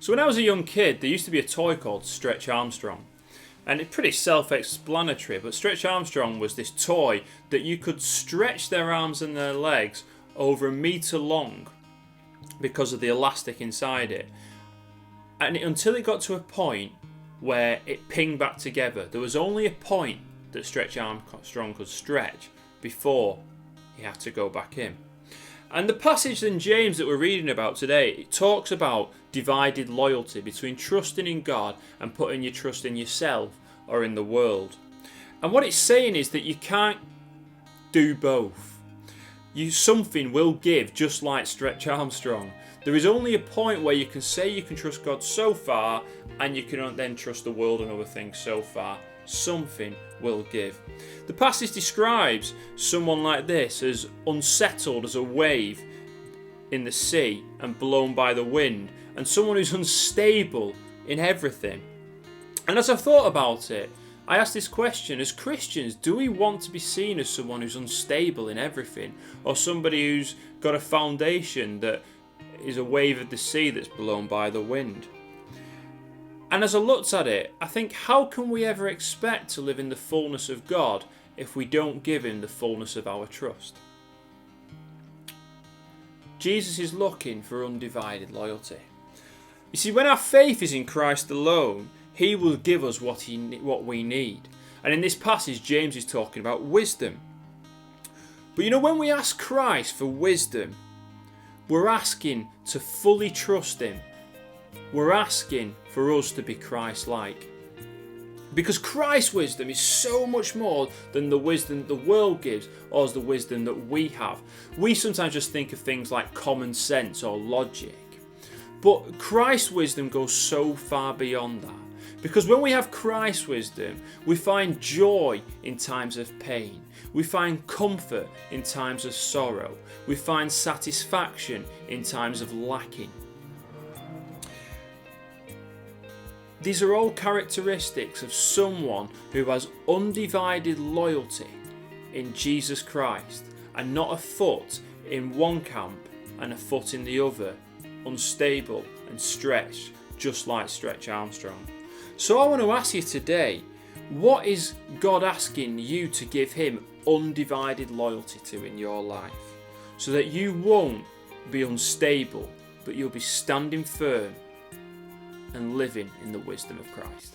So when I was a young kid, there used to be a toy called Stretch Armstrong. And it's pretty self-explanatory, but Stretch Armstrong was this toy that you could stretch their arms and their legs over a metre long because of the elastic inside it. And until it got to a point where it pinged back together, there was only a point that Stretch Armstrong could stretch before he had to go back in. And the passage in James that we're reading about today, it talks about divided loyalty between trusting in God and putting your trust in yourself or in the world. And what it's saying is that you can't do both. Something will give, just like Stretch Armstrong. There is only a point where you can say you can trust God so far, and you can then trust the world and other things so far. Something will give. The passage describes someone like this as unsettled as a wave in the sea and blown by the wind, and someone who's unstable in everything. And as I thought about it, I asked this question: as Christians, do we want to be seen as someone who's unstable in everything, or somebody who's got a foundation that is a wave of the sea that's blown by the wind? And as I looked at it, I think, how can we ever expect to live in the fullness of God if we don't give him the fullness of our trust? Jesus is looking for undivided loyalty. You see, when our faith is in Christ alone, he will give us what we need. And in this passage, James is talking about wisdom. But you know, when we ask Christ for wisdom, we're asking to fully trust him. We're asking for us to be Christ-like. Because Christ's wisdom is so much more than the wisdom the world gives or the wisdom that we have. We sometimes just think of things like common sense or logic. But Christ's wisdom goes so far beyond that. Because when we have Christ's wisdom, we find joy in times of pain. We find comfort in times of sorrow. We find satisfaction in times of lacking. These are all characteristics of someone who has undivided loyalty in Jesus Christ, and not a foot in one camp and a foot in the other, unstable and stretched, just like Stretch Armstrong. So I want to ask you today, what is God asking you to give him undivided loyalty to in your life, so that you won't be unstable, but you'll be standing firm and living in the wisdom of Christ?